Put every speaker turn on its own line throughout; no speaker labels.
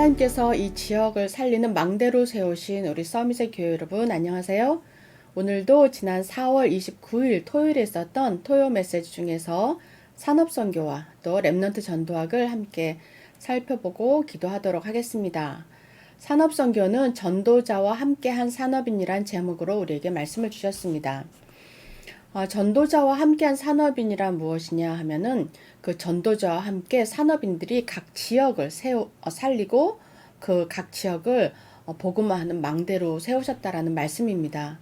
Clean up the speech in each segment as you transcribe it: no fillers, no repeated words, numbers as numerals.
하나님께서 이 지역을 살리는 망대로 세우신 우리 서밋의 교회 여러분 안녕하세요. 오늘도 지난 4월 29일 토요일에 있었던 토요 메시지 중에서 산업선교와 또 렘넌트 전도학을 함께 살펴보고 기도하도록 하겠습니다. 산업선교는 전도자와 함께한 산업인이란 제목으로 우리에게 말씀을 주셨습니다. 전도자와 함께한 산업인이란 무엇이냐 하면은 그 전도자와 함께 산업인들이 각 지역을 살리고 그 각 지역을 복음화하는 망대로 세우셨다라는 말씀입니다.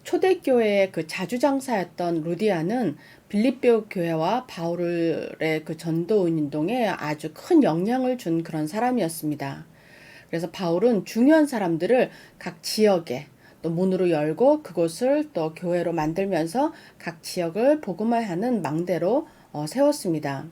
초대교회의 그 자주장사였던 루디아는 빌립보 교회와 바울의 그 전도 운동에 아주 큰 영향을 준 그런 사람이었습니다. 그래서 바울은 중요한 사람들을 각 지역에 또 문으로 열고 그곳을 또 교회로 만들면서 각 지역을 복음화하는 망대로 세웠습니다.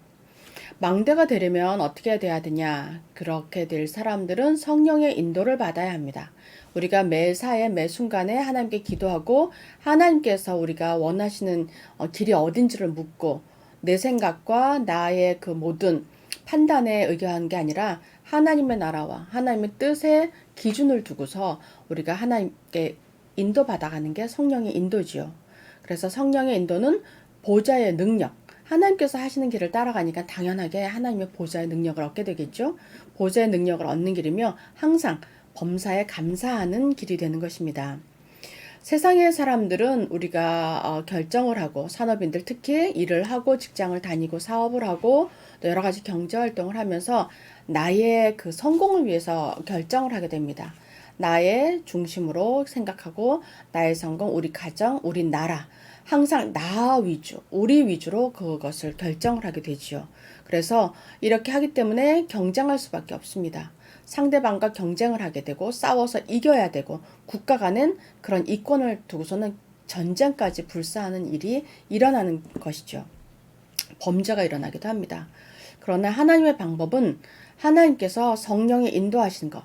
망대가 되려면 어떻게 돼야 되냐? 그렇게 될 사람들은 성령의 인도를 받아야 합니다. 우리가 매사에 매 순간에 하나님께 기도하고 하나님께서 우리가 원하시는 길이 어딘지를 묻고 내 생각과 나의 그 모든 판단에 의거한 게 아니라 하나님의 나라와 하나님의 뜻에 기준을 두고서 우리가 하나님께 인도받아가는 게 성령의 인도지요. 그래서 성령의 인도는 보좌의 능력, 하나님께서 하시는 길을 따라가니까 당연하게 하나님의 보좌의 능력을 얻게 되겠죠. 보좌의 능력을 얻는 길이며 항상 범사에 감사하는 길이 되는 것입니다. 세상의 사람들은 우리가 결정을 하고 산업인들 특히 일을 하고 직장을 다니고 사업을 하고 또 여러 가지 경제활동을 하면서 나의 그 성공을 위해서 결정을 하게 됩니다. 나의 중심으로 생각하고 나의 성공, 우리 가정, 우리 나라 항상 나 위주, 우리 위주로 그것을 결정을 하게 되지요. 그래서 이렇게 하기 때문에 경쟁할 수밖에 없습니다. 상대방과 경쟁을 하게 되고 싸워서 이겨야 되고 국가 간엔 그런 이권을 두고서는 전쟁까지 불사하는 일이 일어나는 것이죠. 범죄가 일어나기도 합니다. 그러나 하나님의 방법은 하나님께서 성령에 인도하신 것,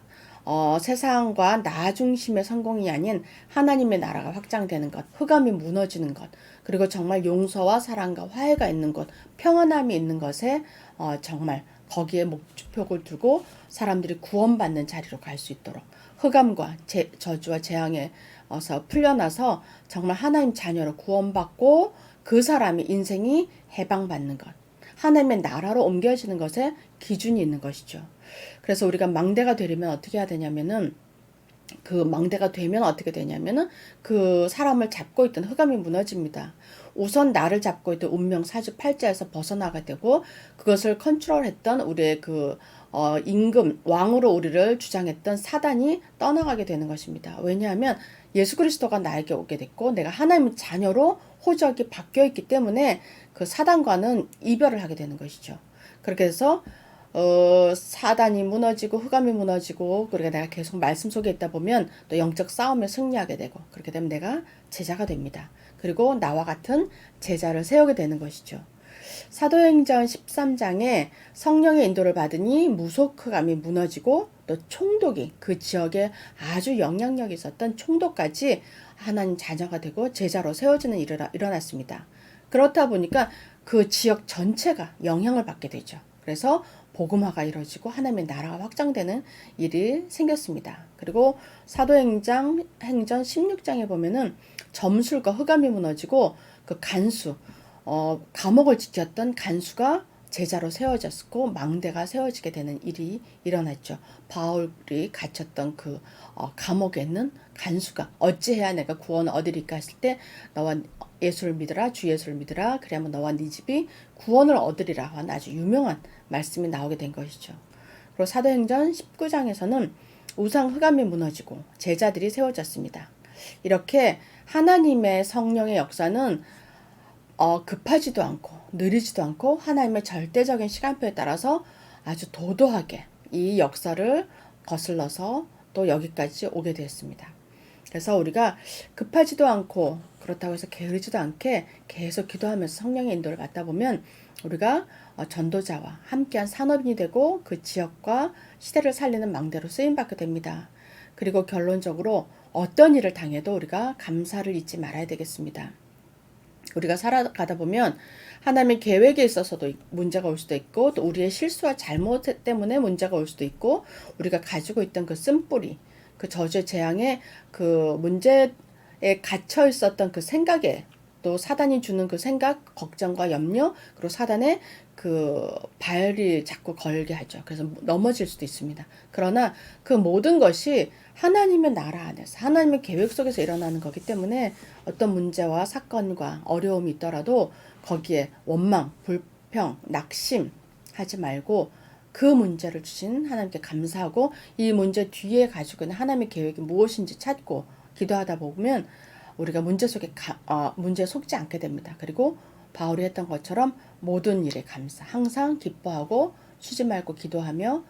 세상과 나 중심의 성공이 아닌 하나님의 나라가 확장되는 것, 흑암이 무너지는 것, 그리고 정말 용서와 사랑과 화해가 있는 것, 평안함이 있는 것에 정말 거기에 목표를 두고 사람들이 구원받는 자리로 갈 수 있도록 흑암과 저주와 재앙에서 풀려나서 정말 하나님 자녀로 구원받고 그 사람의 인생이 해방받는 것, 하나님의 나라로 옮겨지는 것에 기준이 있는 것이죠. 그래서 우리가 망대가 되려면 어떻게 해야 되냐면은 그 망대가 되면 어떻게 되냐면은 그 사람을 잡고 있던 흑암이 무너집니다. 우선 나를 잡고 있던 운명 사주팔자에서 벗어나게 되고 그것을 컨트롤했던 우리의 그 임금 왕으로 우리를 주장했던 사단이 떠나가게 되는 것입니다. 왜냐하면 예수 그리스도가 나에게 오게 됐고 내가 하나님의 자녀로 호적이 바뀌어 있기 때문에 그 사단과는 이별을 하게 되는 것이죠. 그렇게 해서 사단이 무너지고 흑암이 무너지고 그러니까 내가 계속 말씀 속에 있다 보면 또 영적 싸움에 승리하게 되고 그렇게 되면 내가 제자가 됩니다. 그리고 나와 같은 제자를 세우게 되는 것이죠. 사도행전 13장에 성령의 인도를 받으니 무속 흑암이 무너지고 또 총독이 그 지역에 아주 영향력이 있었던 총독까지 하나님 자녀가 되고 제자로 세워지는 일이 일어났습니다. 그렇다 보니까 그 지역 전체가 영향을 받게 되죠. 그래서 복음화가 이루어지고 하나님의 나라가 확장되는 일이 생겼습니다. 그리고 사도행전 16장에 보면은 점술과 흑암이 무너지고 그 간수, 감옥을 지켰던 간수가 제자로 세워졌고 망대가 세워지게 되는 일이 일어났죠. 바울이 갇혔던 그 감옥에 있는 간수가 어찌해야 내가 구원을 얻으리까 했을 때 너와 예수를 믿으라, 주 예수를 믿으라, 그래야만 너와 네 집이 구원을 얻으리라 하는 아주 유명한 말씀이 나오게 된 것이죠. 그리고 사도행전 19장에서는 우상 흑암이 무너지고 제자들이 세워졌습니다. 이렇게 하나님의 성령의 역사는 급하지도 않고 느리지도 않고 하나님의 절대적인 시간표에 따라서 아주 도도하게 이 역사를 거슬러서 또 여기까지 오게 되었습니다. 그래서 우리가 급하지도 않고 그렇다고 해서 게으르지도 않게 계속 기도하면서 성령의 인도를 받다 보면 우리가 전도자와 함께한 산업인이 되고 그 지역과 시대를 살리는 망대로 쓰임받게 됩니다. 그리고 결론적으로 어떤 일을 당해도 우리가 감사를 잊지 말아야 되겠습니다. 우리가 살아가다 보면 하나님의 계획에 있어서도 문제가 올 수도 있고, 또 우리의 실수와 잘못 때문에 문제가 올 수도 있고, 우리가 가지고 있던 그 쓴뿌리, 그 저주의 재앙에 그 문제에 갇혀 있었던 그 생각에, 또 사단이 주는 그 생각, 걱정과 염려, 그리고 사단의 그 발이 자꾸 걸게 하죠. 그래서 넘어질 수도 있습니다. 그러나 그 모든 것이 하나님의 나라 안에서, 하나님의 계획 속에서 일어나는 거기 때문에 어떤 문제와 사건과 어려움이 있더라도 거기에 원망, 불평, 낙심 하지 말고 그 문제를 주신 하나님께 감사하고 이 문제 뒤에 가지고 있는 하나님의 계획이 무엇인지 찾고 기도하다 보면 우리가 문제에 속지 않게 됩니다. 그리고 바울이 했던 것처럼 모든 일에 감사, 항상 기뻐하고 쉬지 말고 기도하며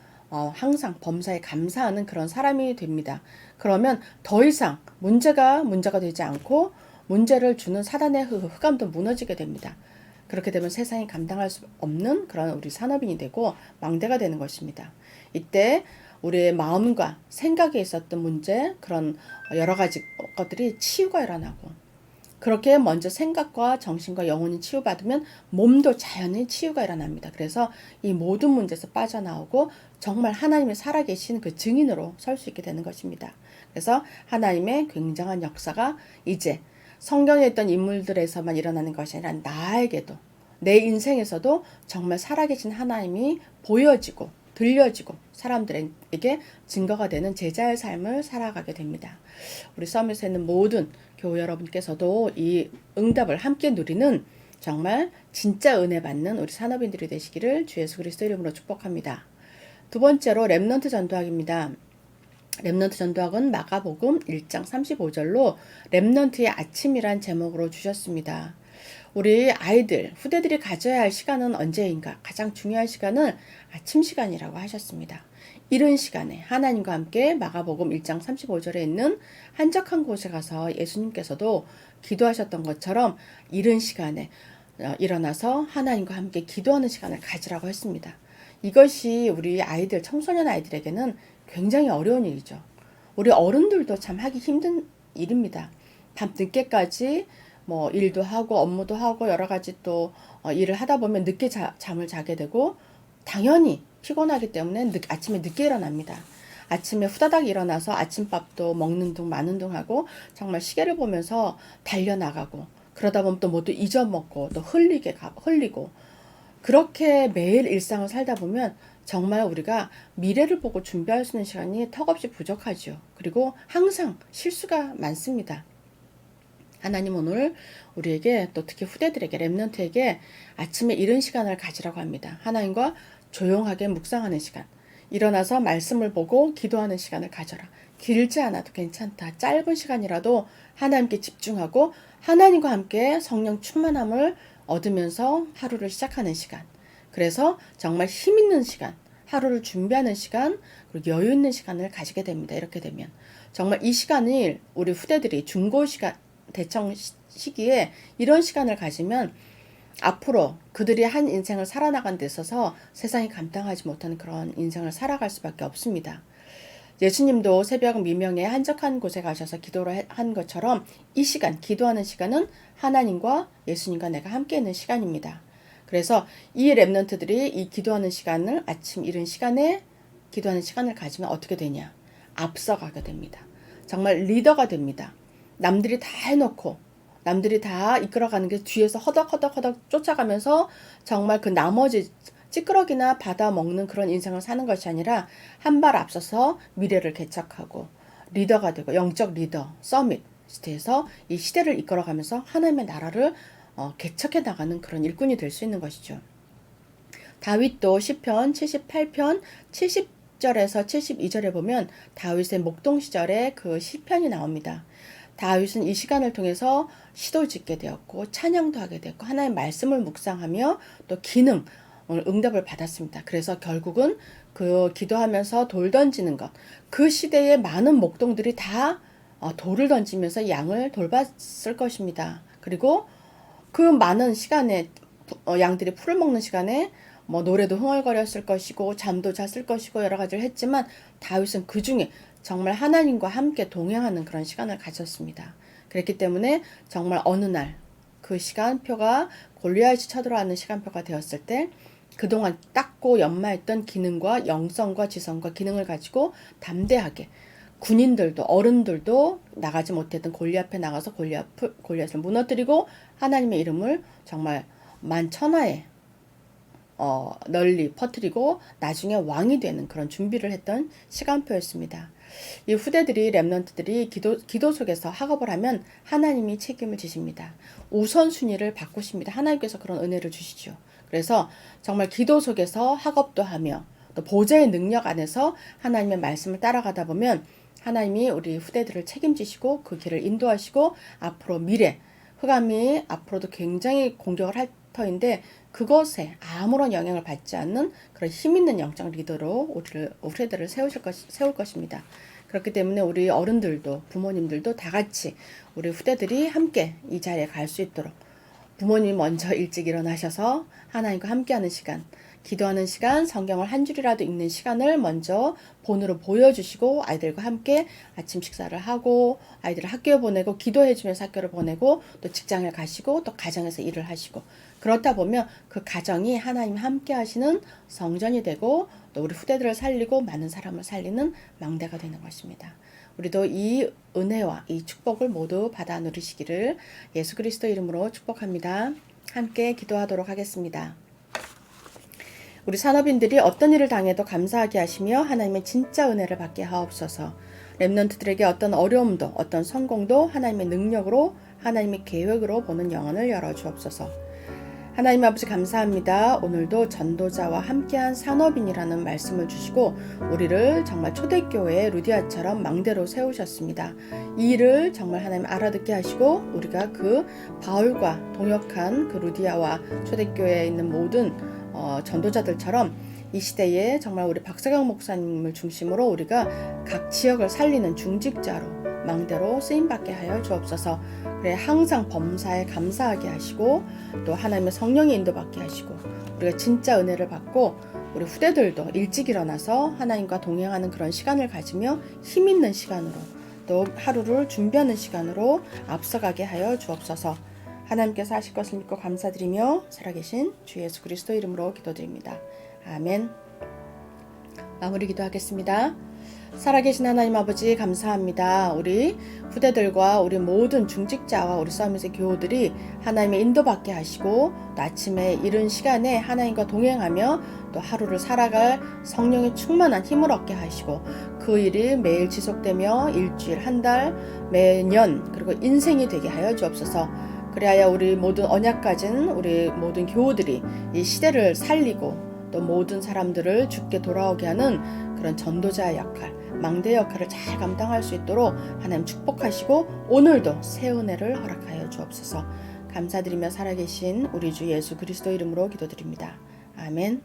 항상 범사에 감사하는 그런 사람이 됩니다. 그러면 더 이상 문제가 되지 않고 문제를 주는 사단의 흑암도 무너지게 됩니다. 그렇게 되면 세상이 감당할 수 없는 그런 우리 산업인이 되고 망대가 되는 것입니다. 이때 우리의 마음과 생각에 있었던 문제, 그런 여러 가지 것들이 치유가 일어나고, 그렇게 먼저 생각과 정신과 영혼이 치유받으면 몸도 자연히 치유가 일어납니다. 그래서 이 모든 문제에서 빠져나오고 정말 하나님의 살아계신 그 증인으로 설 수 있게 되는 것입니다. 그래서 하나님의 굉장한 역사가 이제 성경에 있던 인물들에서만 일어나는 것이 아니라 나에게도, 내 인생에서도 정말 살아계신 하나님이 보여지고 들려지고 사람들에게 증거가 되는 제자의 삶을 살아가게 됩니다. 우리 썸밋에 있는 모든 교우 여러분께서도 이 응답을 함께 누리는 정말 진짜 은혜 받는 우리 산업인들이 되시기를 주 예수 그리스도 이름으로 축복합니다. 두 번째로 렘넌트 전도학입니다. 렘넌트 전도학은 마가복음 1장 35절로 렘넌트의 아침이란 제목으로 주셨습니다. 우리 아이들, 후대들이 가져야 할 시간은 언제인가? 가장 중요한 시간은 아침 시간이라고 하셨습니다. 이른 시간에 하나님과 함께 마가복음 1장 35절에 있는 한적한 곳에 가서 예수님께서도 기도하셨던 것처럼 이른 시간에 일어나서 하나님과 함께 기도하는 시간을 가지라고 했습니다. 이것이 우리 아이들, 청소년 아이들에게는 굉장히 어려운 일이죠. 우리 어른들도 참 하기 힘든 일입니다. 밤 늦게까지 일도 하고 업무도 하고 여러 가지 또 일을 하다 보면 늦게 잠을 자게 되고 당연히 피곤하기 때문에 아침에 늦게 일어납니다. 아침에 후다닥 일어나서 아침밥도 먹는 둥 마는 둥 하고 정말 시계를 보면서 달려나가고, 그러다 보면 또 뭐 또 잊어먹고 또 흘리고, 그렇게 매일 일상을 살다 보면 정말 우리가 미래를 보고 준비할 수 있는 시간이 턱없이 부족하죠. 그리고 항상 실수가 많습니다. 하나님 오늘 우리에게, 또 특히 후대들에게, 렘넌트에게 아침에 이른 시간을 가지라고 합니다. 하나님과 조용하게 묵상하는 시간, 일어나서 말씀을 보고 기도하는 시간을 가져라. 길지 않아도 괜찮다. 짧은 시간이라도 하나님께 집중하고 하나님과 함께 성령 충만함을 얻으면서 하루를 시작하는 시간. 그래서 정말 힘 있는 시간, 하루를 준비하는 시간, 그리고 여유 있는 시간을 가지게 됩니다. 이렇게 되면 정말 이 시간을 우리 후대들이 중고 시간, 대청 시기에 이런 시간을 가지면 앞으로 그들이 한 인생을 살아나간 데 있어서 세상이 감당하지 못하는 그런 인생을 살아갈 수밖에 없습니다. 예수님도 새벽 미명에 한적한 곳에 가셔서 기도를 한 것처럼 이 시간, 기도하는 시간은 하나님과 예수님과 내가 함께 있는 시간입니다. 그래서 이 렘넌트들이 이 기도하는 시간을, 아침 이른 시간에 기도하는 시간을 가지면 어떻게 되냐? 앞서가게 됩니다. 정말 리더가 됩니다. 남들이 다 해놓고 남들이 다 이끌어가는 게 뒤에서 허덕허덕 쫓아가면서 정말 그 나머지 찌끄러기나 받아먹는 그런 인생을 사는 것이 아니라 한 발 앞서서 미래를 개척하고 리더가 되고, 영적 리더, 서밋에서 이 시대를 이끌어가면서 하나님의 나라를 개척해 나가는 그런 일꾼이 될 수 있는 것이죠. 다윗도 시편 78편 70절에서 72절에 보면 다윗의 목동 시절에 그 시편이 나옵니다. 다윗은 이 시간을 통해서 시도 짓게 되었고 찬양도 하게 되었고 하나님의 말씀을 묵상하며 또 기능, 응답을 받았습니다. 그래서 결국은 그 기도하면서 돌 던지는 것, 그 시대의 많은 목동들이 다 돌을 던지면서 양을 돌봤을 것입니다. 그리고 그 많은 시간에 양들이 풀을 먹는 시간에 노래도 흥얼거렸을 것이고 잠도 잤을 것이고 여러 가지를 했지만 다윗은 그 중에 정말 하나님과 함께 동행하는 그런 시간을 가졌습니다. 그렇기 때문에 정말 어느 날 그 시간표가 골리앗이 쳐들어가는 시간표가 되었을 때 그동안 닦고 연마했던 기능과 영성과 지성과 기능을 가지고 담대하게 군인들도 어른들도 나가지 못했던 골리앗 앞에 나가서 골리앗을 무너뜨리고 하나님의 이름을 정말 만천하에 널리 퍼뜨리고 나중에 왕이 되는 그런 준비를 했던 시간표였습니다. 이 후대들이 렘넌트들이 기도 속에서 학업을 하면 하나님이 책임을 지십니다. 우선순위를 바꾸십니다. 하나님께서 그런 은혜를 주시죠. 그래서 정말 기도 속에서 학업도 하며 또 보좌의 능력 안에서 하나님의 말씀을 따라가다 보면 하나님이 우리 후대들을 책임지시고 그 길을 인도하시고 앞으로 미래 흑암이 앞으로도 굉장히 공격을 할 터인데 그것에 아무런 영향을 받지 않는 그런 힘있는 영적 리더로 후대들을 세울 것입니다. 그렇기 때문에 우리 어른들도 부모님들도 다 같이 우리 후대들이 함께 이 자리에 갈 수 있도록 부모님 먼저 일찍 일어나셔서 하나님과 함께하는 시간, 기도하는 시간, 성경을 한 줄이라도 읽는 시간을 먼저 본으로 보여주시고 아이들과 함께 아침 식사를 하고 아이들을 학교에 보내고 기도해주면서 학교를 보내고 또 직장을 가시고 또 가정에서 일을 하시고 그렇다 보면 그 가정이 하나님 함께 하시는 성전이 되고 또 우리 후대들을 살리고 많은 사람을 살리는 망대가 되는 것입니다. 우리도 이 은혜와 이 축복을 모두 받아 누리시기를 예수 그리스도 이름으로 축복합니다. 함께 기도하도록 하겠습니다. 우리 산업인들이 어떤 일을 당해도 감사하게 하시며 하나님의 진짜 은혜를 받게 하옵소서. 렘넌트들에게 어떤 어려움도 어떤 성공도 하나님의 능력으로 하나님의 계획으로 보는 영혼을 열어주옵소서. 하나님 아버지 감사합니다. 오늘도 전도자와 함께한 산업인이라는 말씀을 주시고 우리를 정말 초대교회 루디아처럼 망대로 세우셨습니다. 이 일을 정말 하나님 알아듣게 하시고 우리가 그 바울과 동역한 그 루디아와 초대교회에 있는 모든 전도자들처럼 이 시대에 정말 우리 박사경 목사님을 중심으로 우리가 각 지역을 살리는 중직자로 망대로 쓰임받게 하여 주옵소서. 그래 항상 범사에 감사하게 하시고 또 하나님의 성령의 인도받게 하시고 우리가 진짜 은혜를 받고 우리 후대들도 일찍 일어나서 하나님과 동행하는 그런 시간을 가지며 힘있는 시간으로 또 하루를 준비하는 시간으로 앞서가게 하여 주옵소서. 하나님께서 하실 것을 믿고 감사드리며 살아계신 주 예수 그리스도 이름으로 기도드립니다. 아멘. 마무리 기도하겠습니다. 살아계신 하나님 아버지 감사합니다. 우리 후대들과 우리 모든 중직자와 우리 서밋의 교우들이 하나님의 인도받게 하시고 또 아침에 이른 시간에 하나님과 동행하며 또 하루를 살아갈 성령의 충만한 힘을 얻게 하시고 그 일이 매일 지속되며 일주일, 한 달, 매년 그리고 인생이 되게 하여 주옵소서. 그리하여 우리 모든 언약 가진 우리 모든 교우들이 이 시대를 살리고 또 모든 사람들을 주께 돌아오게 하는 그런 전도자의 역할, 망대 역할을 잘 감당할 수 있도록 하나님 축복하시고 오늘도 새 은혜를 허락하여 주옵소서. 감사드리며 살아계신 우리 주 예수 그리스도 이름으로 기도드립니다. 아멘.